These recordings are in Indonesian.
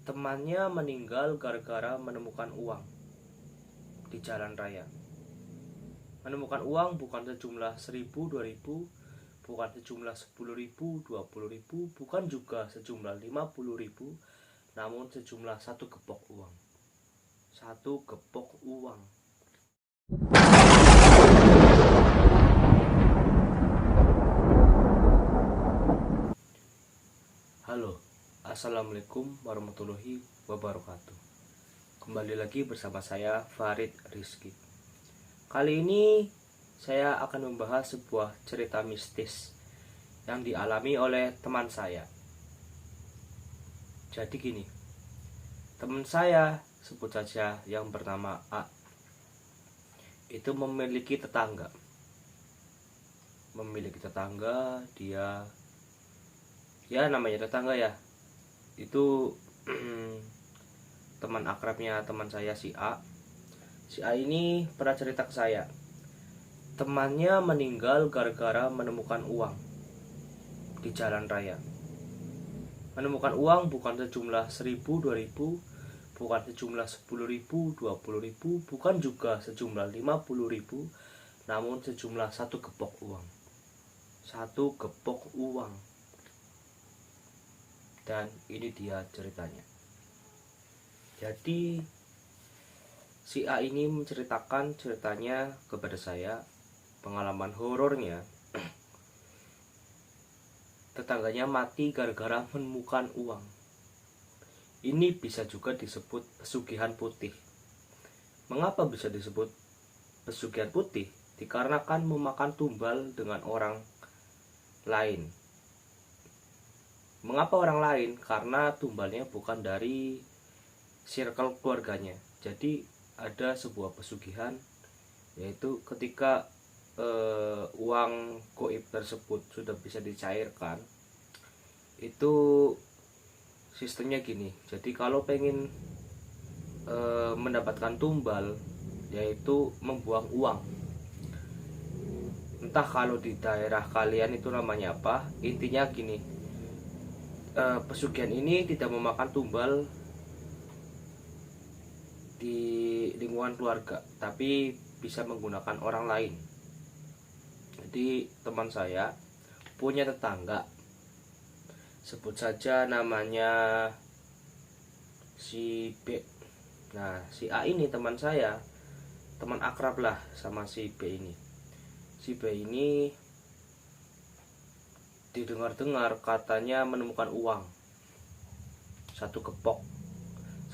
Temannya meninggal gara-gara menemukan uang di jalan raya. Menemukan uang bukan sejumlah 1.000, 2.000, bukan sejumlah 10.000, 20.000, bukan juga sejumlah 50.000, namun sejumlah satu gepok uang. Satu gepok uang. Halo, assalamualaikum warahmatullahi wabarakatuh. Kembali lagi bersama saya Farid Rizky. Kali ini saya akan membahas sebuah cerita mistis yang dialami oleh teman saya. Jadi gini, teman saya, sebut saja yang bernama A, itu memiliki tetangga. Dia ya namanya tetangga ya. Itu teman akrabnya teman saya si A. Si A ini pernah cerita ke saya. Temannya meninggal gara-gara menemukan uang di jalan raya. Menemukan uang bukan sejumlah 1.000, 2.000, bukan sejumlah 10.000, 20.000, bukan juga sejumlah 50.000, namun sejumlah satu gepok uang. Satu gepok uang. Dan ini dia ceritanya. Jadi si A ini menceritakan ceritanya kepada saya, pengalaman horornya. Tetangganya mati gara-gara menemukan uang. Ini bisa juga disebut pesugihan putih. Mengapa bisa disebut pesugihan putih? Dikarenakan memakan tumbal dengan orang lain. Mengapa orang lain? Karena tumbalnya bukan dari circle keluarganya. Jadi ada sebuah pesugihan, yaitu ketika uang goib tersebut sudah bisa dicairkan, itu sistemnya gini. Jadi kalau pengen mendapatkan tumbal, yaitu membuang uang. Entah kalau di daerah kalian itu namanya apa. Intinya gini, pesugihan ini tidak memakan tumbal di lingkungan keluarga, tapi bisa menggunakan orang lain. Jadi teman saya punya tetangga, sebut saja namanya si B. Nah, si A ini teman saya, teman akrab lah sama si B ini. Si B ini didengar-dengar katanya menemukan uang satu gepok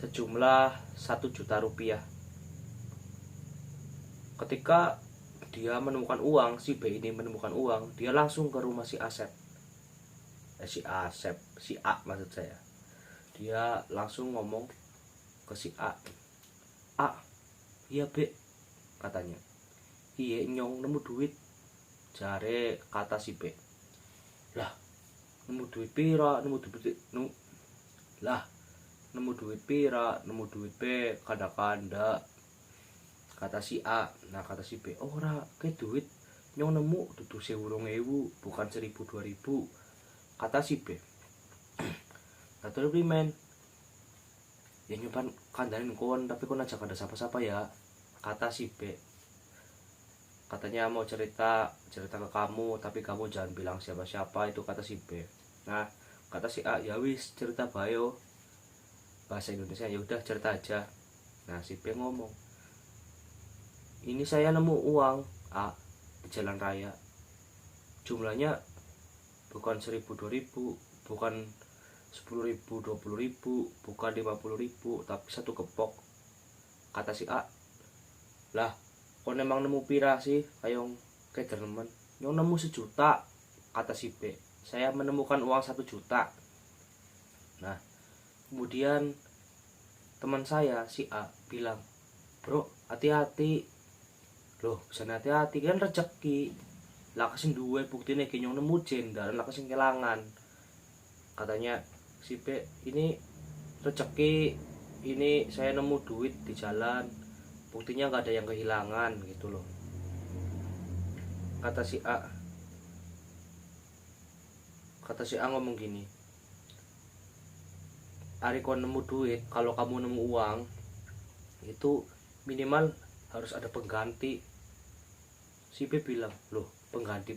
sejumlah 1 juta rupiah. Ketika dia menemukan uang, si B ini menemukan uang, dia langsung ke rumah si Asep. Si A maksud saya. Dia langsung ngomong ke si A. A, iya B, katanya. Iya nyong nemu duit, jare kata si B. Lah, nemu duit pira, nemu duit pira, nemu duit B, kanda-kanda, kata si A. Nah kata si B, ora ke duit nyong nemu dudu 1.000, bukan 1.000, 2.000, kata si B. Nah terus men, ya nyimpan kandanin kon, tapi kon aja kada siapa-siapa ya, kata si B. Katanya mau cerita ke kamu, tapi kamu jangan bilang siapa-siapa, itu kata si B. Nah kata si A, ya wis cerita bayo, bahasa Indonesia, ya udah cerita aja. Nah si B ngomong, ini saya nemu uang A di jalan raya, jumlahnya bukan 1.000, 2.000, bukan 10.000, 20.000, bukan 50.000, tapi satu gepok. Kata si A, lah kon emang nemu pira sih kayong kederemen, nyong nemu 1 juta, kata si B. Saya menemukan uang 1 juta. Nah kemudian teman saya si A bilang, bro hati-hati. Loh bisa hati-hati kan rezeki, lah kasih duwe bukti nih nyong nemu jendar, lah kasih kelangan. Katanya si B, ini rezeki, ini saya nemu duit di jalan, buktinya nggak ada yang kehilangan gitu loh. Kata si A ngomong gini, hari kau nemu duit, kalau kamu nemu uang itu minimal harus ada pengganti. Si B bilang, loh pengganti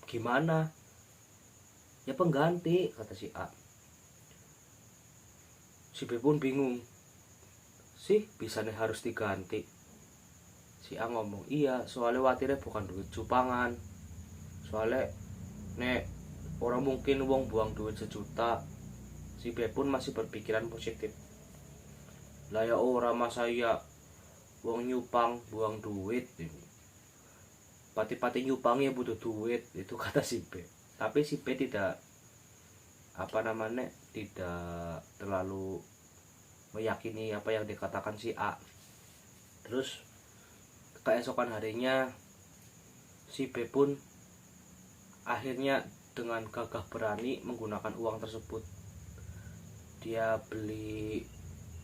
gimana? Ya pengganti, kata si A. Si B pun bingung, sih bisa nih harus diganti. Si A ngomong, iya soalnya watirnya bukan duit cupangan, soalnya nek orang mungkin wong buang duit 1 juta. Si B pun masih berpikiran positif, lah ya ora masa ya wong nyupang buang duit ini, pati-pati nyupangnya butuh duit, itu kata si B. Tapi si B tidak tidak terlalu meyakini apa yang dikatakan si A. Terus keesokan harinya si B pun akhirnya dengan gagah berani menggunakan uang tersebut, dia beli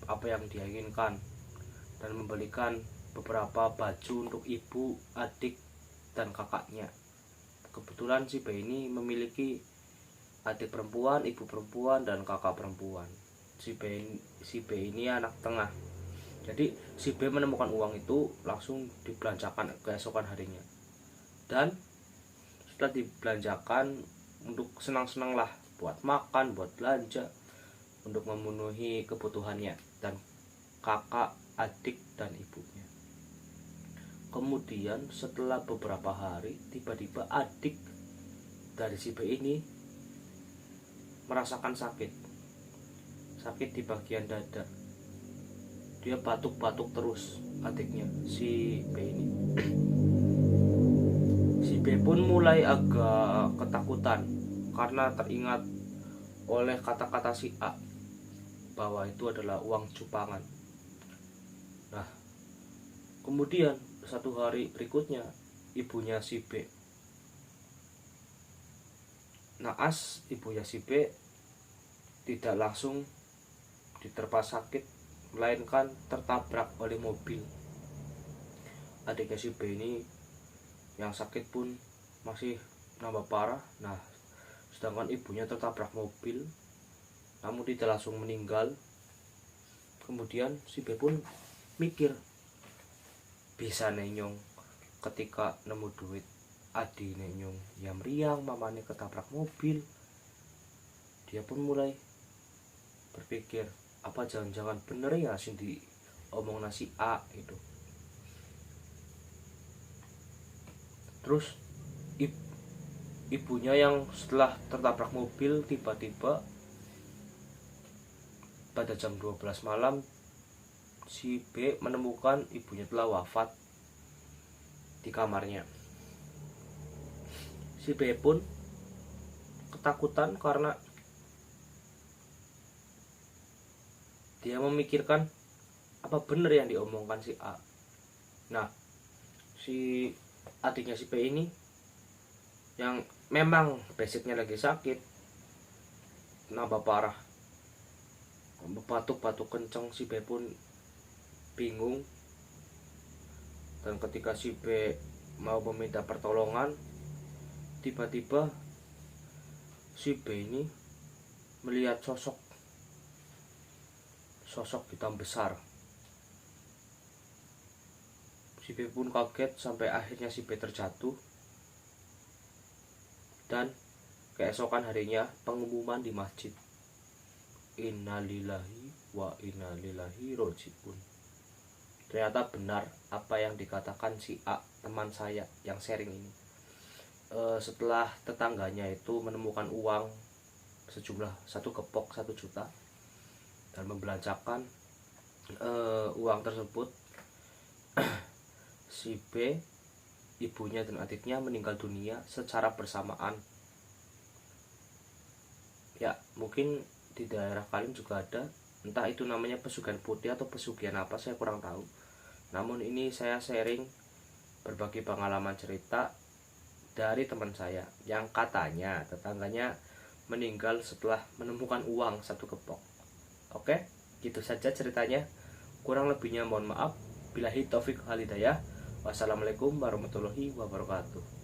apa yang dia inginkan dan membelikan beberapa baju untuk ibu, adik, dan kakaknya. Kebetulan si B ini memiliki adik perempuan, ibu perempuan, dan kakak perempuan. Si B ini anak tengah. Jadi si B menemukan uang itu langsung dibelanjakan keesokan harinya. Dan setelah dibelanjakan untuk senang-senang lah, buat makan, buat belanja, untuk memenuhi kebutuhannya dan kakak, adik, dan ibunya. Kemudian setelah beberapa hari, tiba-tiba adik dari si B ini merasakan sakit di bagian dada. Dia batuk-batuk terus, adiknya si B ini. Si B pun mulai agak ketakutan karena teringat oleh kata-kata si A bahwa itu adalah uang cupangan. Nah, kemudian 1 hari berikutnya, ibunya si B, naas ibunya si B tidak langsung diterpa sakit, melainkan tertabrak oleh mobil. Adiknya si B ini yang sakit pun masih nambah parah. Nah, sedangkan ibunya tertabrak mobil namun tidak langsung meninggal. Kemudian si B pun mikir, bisa nenyong ketika nemu duit, adi nenyong ya meriang mamane ketabrak mobil. Dia pun mulai berpikir, apa jangan-jangan bener ya sing diomong nasi A itu. Terus ibunya yang setelah tertabrak mobil, tiba-tiba pada jam 12 malam si B menemukan ibunya telah wafat di kamarnya. Si B pun ketakutan karena dia memikirkan apa benar yang diomongkan si A. Nah, si adiknya si B ini yang memang basicnya lagi sakit, nambah parah, batuk-batuk kenceng. Si B pun bingung, dan ketika si B mau meminta pertolongan, tiba-tiba si B ini melihat sosok hitam besar. Si B pun kaget sampai akhirnya si B terjatuh. Dan keesokan harinya pengumuman di masjid, innalillahi wa inna ilaihi rajiun. Ternyata benar apa yang dikatakan si A, teman saya yang sharing ini. Setelah tetangganya itu menemukan uang sejumlah 1 gepok 1 juta dan membelanjakan uang tersebut, si B, ibunya dan adiknya meninggal dunia secara bersamaan. Ya, mungkin di daerah kalian juga ada, entah itu namanya pesugihan putih atau pesugihan apa, saya kurang tahu. Namun ini saya sharing berbagi pengalaman cerita dari teman saya yang katanya tetangganya meninggal setelah menemukan uang 1 gepok. Oke, gitu saja ceritanya. Kurang lebihnya mohon maaf. Billahi taufik wal hidayah. Wassalamualaikum warahmatullahi wabarakatuh.